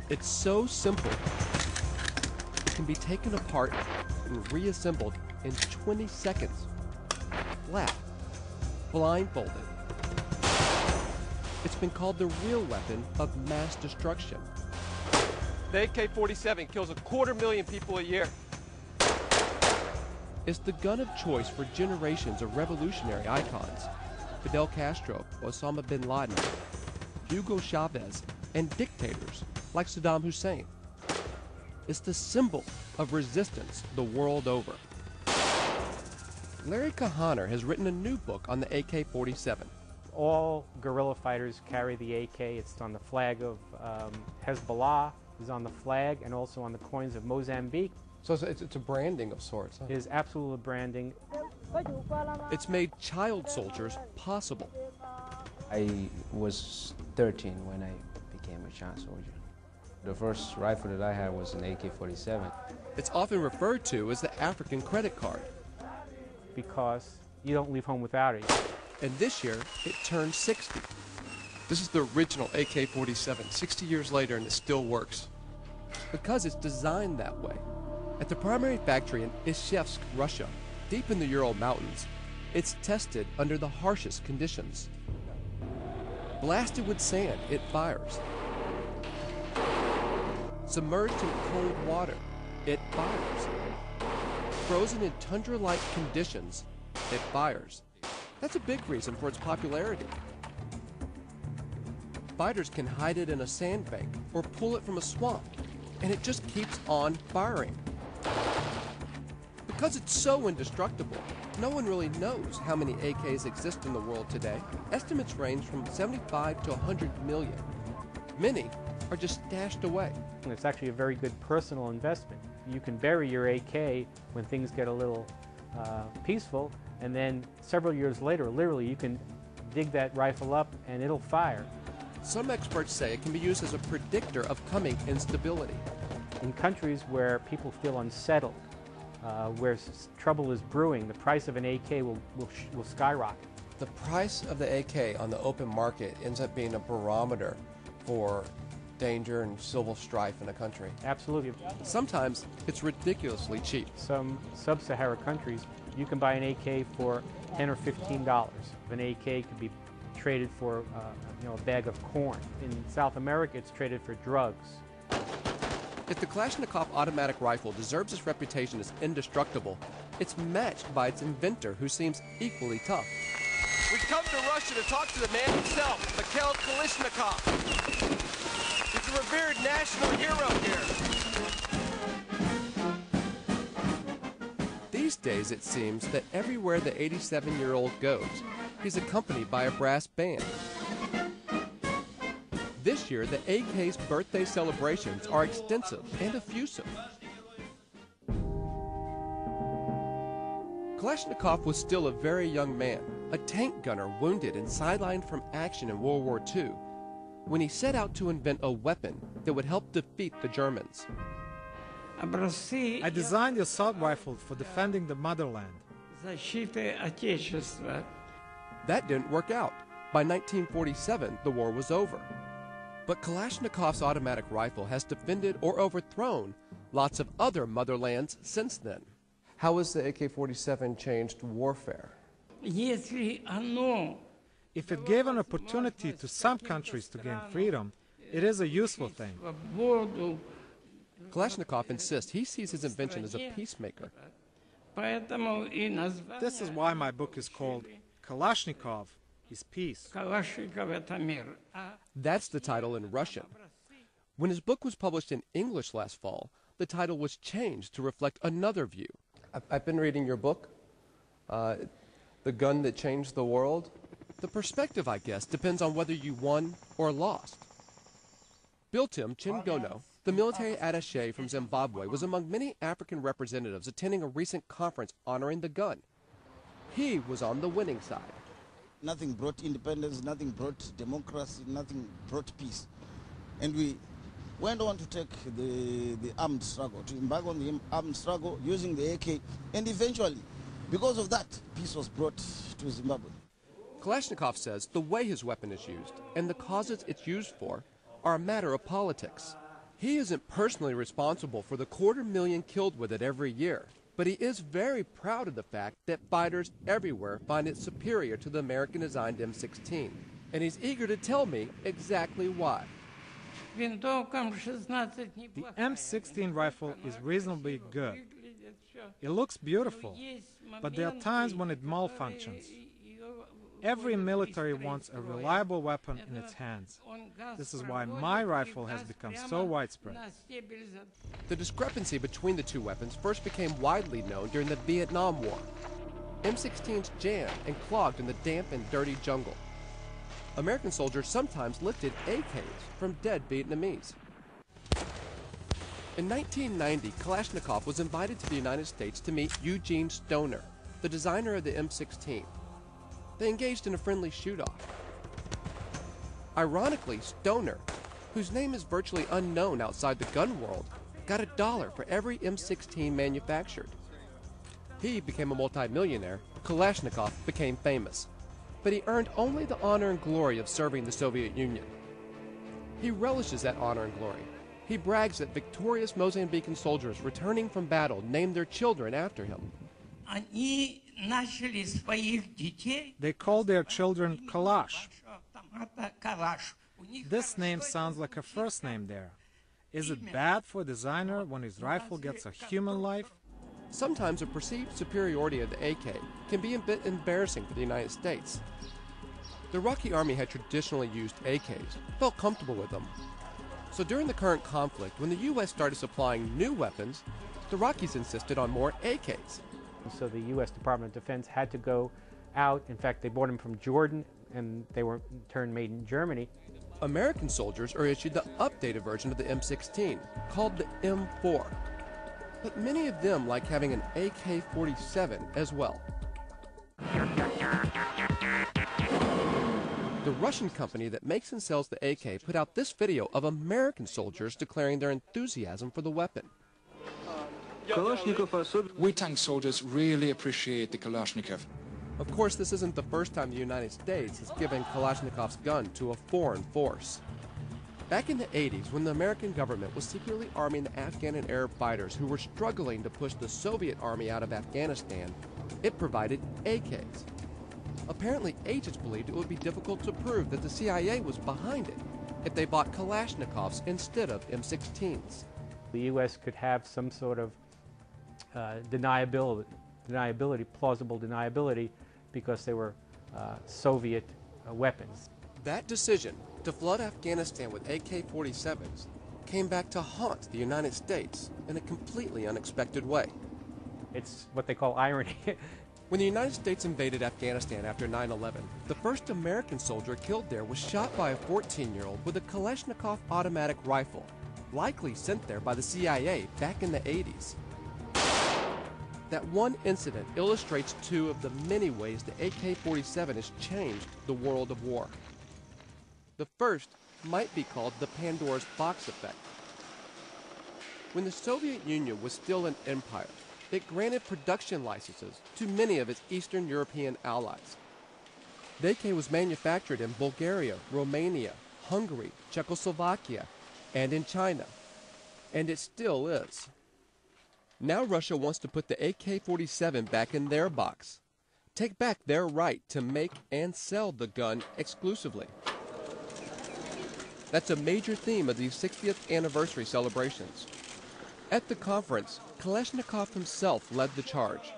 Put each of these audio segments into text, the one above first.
It's so simple, it can be taken apart and reassembled in 20 seconds, flat, blindfolded. It's been called the real weapon of mass destruction. The AK-47 kills 250,000 people a year. It's the gun of choice for generations of revolutionary icons. Fidel Castro, Osama bin Laden, Hugo Chavez, and dictators like Saddam Hussein. It's the symbol of resistance the world over. Larry Kahaner has written a new book on the AK-47. All guerrilla fighters carry the AK. It's on the flag of Hezbollah, is on the flag, and also on the coins of Mozambique. So it's a branding of sorts, huh? It is absolutely branding. It's made child soldiers possible. I was 13 when I became a child soldier. The first rifle that I had was an AK-47. It's often referred to as the African credit card. Because you don't leave home without it. And this year, it turned 60. This is the original AK-47, 60 years later, and it still works. Because it's designed that way. At the primary factory in Ishevsk, Russia, deep in the Ural Mountains, it's tested under the harshest conditions. Blasted with sand, it fires. Submerged in cold water, it fires. Frozen in tundra-like conditions, it fires. That's a big reason for its popularity. Fighters can hide it in a sandbank or pull it from a swamp, and it just keeps on firing. Because it's so indestructible, no one really knows how many AKs exist in the world today. Estimates range from 75 to 100 million. Many are just stashed away. It's actually a very good personal investment. You can bury your AK when things get a little peaceful, and then several years later, literally, you can dig that rifle up and it'll fire. Some experts say it can be used as a predictor of coming instability. In countries where people feel unsettled, where trouble is brewing, the price of an AK will skyrocket. The price of the AK on the open market ends up being a barometer for danger and civil strife in a country. Absolutely. Sometimes it's ridiculously cheap. Some sub-Saharan countries, you can buy an AK for $10 or $15. An AK could be traded for a bag of corn. In South America, it's traded for drugs. If the Kalashnikov automatic rifle deserves its reputation as indestructible, it's matched by its inventor, who seems equally tough. We come to Russia to talk to the man himself, Mikhail Kalashnikov. He's a revered national hero here. These days, it seems that everywhere the 87-year-old goes, he's accompanied by a brass band. This year, the AK's birthday celebrations are extensive and effusive. Kalashnikov was still a very young man, a tank gunner wounded and sidelined from action in World War II, when he set out to invent a weapon that would help defeat the Germans. I designed the assault rifle for defending the motherland. That didn't work out. By 1947, the war was over. But Kalashnikov's automatic rifle has defended or overthrown lots of other motherlands since then. How has the AK-47 changed warfare? If it gave an opportunity to some countries to gain freedom, it is a useful thing. Kalashnikov insists he sees his invention as a peacemaker. This is why my book is called Kalashnikov is Peace. That's the title in Russian. When his book was published in English last fall, the title was changed to reflect another view. I've been reading your book, The Gun That Changed the World. The perspective, I guess, depends on whether you won or lost. Biltim Chingono, the military attaché from Zimbabwe, was among many African representatives attending a recent conference honoring the gun. He was on the winning side. Nothing brought independence, nothing brought democracy, nothing brought peace. And we went on to take the armed struggle, to embark on the armed struggle using the AK, and eventually, because of that, peace was brought to Zimbabwe. Kalashnikov says the way his weapon is used and the causes it's used for are a matter of politics. He isn't personally responsible for the 250,000 killed with it every year, but he is very proud of the fact that fighters everywhere find it superior to the American-designed M16, and he's eager to tell me exactly why. The M16 rifle is reasonably good. It looks beautiful, but there are times when it malfunctions. Every military wants a reliable weapon in its hands. This is why my rifle has become so widespread. The discrepancy between the two weapons first became widely known during the Vietnam War. M16s jammed and clogged in the damp and dirty jungle. American soldiers sometimes lifted AKs from dead Vietnamese. In 1990, Kalashnikov was invited to the United States to meet Eugene Stoner, the designer of the M16. They engaged in a friendly shoot-off. Ironically, Stoner, whose name is virtually unknown outside the gun world, got $1 for every M16 manufactured. He became a multimillionaire. Kalashnikov became famous. But he earned only the honor and glory of serving the Soviet Union. He relishes that honor and glory. He brags that victorious Mozambican soldiers returning from battle named their children after him. They call their children Kalash. This name sounds like a first name there. Is it bad for a designer when his rifle gets a human life? Sometimes a perceived superiority of the AK can be a bit embarrassing for the United States. The Iraqi army had traditionally used AKs, felt comfortable with them. So during the current conflict, when the U.S. started supplying new weapons, the Iraqis insisted on more AKs. So the U.S. Department of Defense had to go out. In fact, they bought them from Jordan, and they were in turn made in Germany. American soldiers are issued the updated version of the M16, called the M4. But many of them like having an AK-47 as well. The Russian company that makes and sells the AK put out this video of American soldiers declaring their enthusiasm for the weapon. We tank soldiers really appreciate the Kalashnikov. Of course, this isn't the first time the United States has given Kalashnikov's gun to a foreign force. Back in the 80s, when the American government was secretly arming the Afghan and Arab fighters who were struggling to push the Soviet army out of Afghanistan, it provided AKs. Apparently, agents believed it would be difficult to prove that the CIA was behind it if they bought Kalashnikovs instead of M16s. The U.S. could have some sort of plausible deniability, because they were Soviet weapons. That decision to flood Afghanistan with AK-47s came back to haunt the United States in a completely unexpected way. It's what they call irony. When the United States invaded Afghanistan after 9/11, the first American soldier killed there was shot by a 14-year-old with a Kalashnikov automatic rifle, likely sent there by the CIA back in the 80s. That one incident illustrates two of the many ways the AK-47 has changed the world of war. The first might be called the Pandora's box effect. When the Soviet Union was still an empire, it granted production licenses to many of its Eastern European allies. The AK was manufactured in Bulgaria, Romania, Hungary, Czechoslovakia, and in China. And it still is. Now Russia wants to put the AK-47 back in their box, take back their right to make and sell the gun exclusively. That's a major theme of these 60th anniversary celebrations. At the conference, Kalashnikov himself led the charge,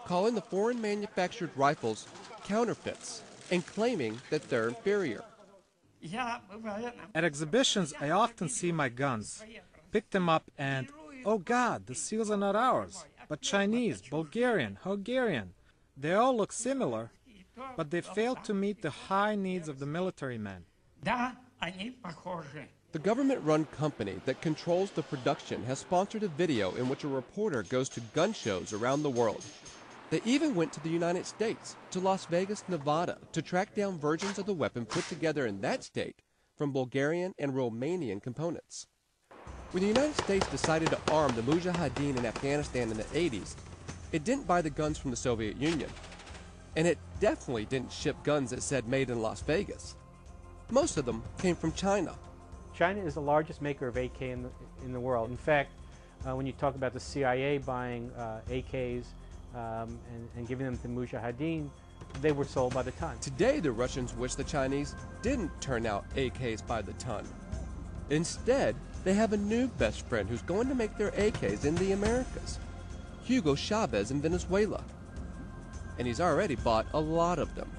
calling the foreign manufactured rifles counterfeits and claiming that they're inferior. At exhibitions, I often see my guns, pick them up and, oh God, the seals are not ours, but Chinese, Bulgarian, Hungarian. They all look similar, but they fail to meet the high needs of the military men. The government-run company that controls the production has sponsored a video in which a reporter goes to gun shows around the world. They even went to the United States, to Las Vegas, Nevada, to track down versions of the weapon put together in that state from Bulgarian and Romanian components. When the United States decided to arm the Mujahideen in Afghanistan in the 80s, it didn't buy the guns from the Soviet Union. And it definitely didn't ship guns that said made in Las Vegas. Most of them came from China. China is the largest maker of AK in the world. In fact, when you talk about the CIA buying AKs and giving them to Mujahideen, they were sold by the ton. Today, the Russians wish the Chinese didn't turn out AKs by the ton. Instead, they have a new best friend who's going to make their AKs in the Americas, Hugo Chavez in Venezuela. And he's already bought a lot of them.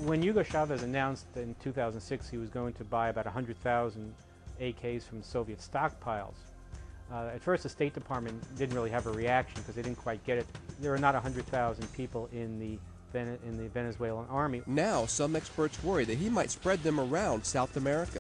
When Hugo Chavez announced in 2006 he was going to buy about 100,000 AKs from Soviet stockpiles, at first the State Department didn't really have a reaction because they didn't quite get it. There are not 100,000 people in the Venezuelan army. Now, some experts worry that he might spread them around South America.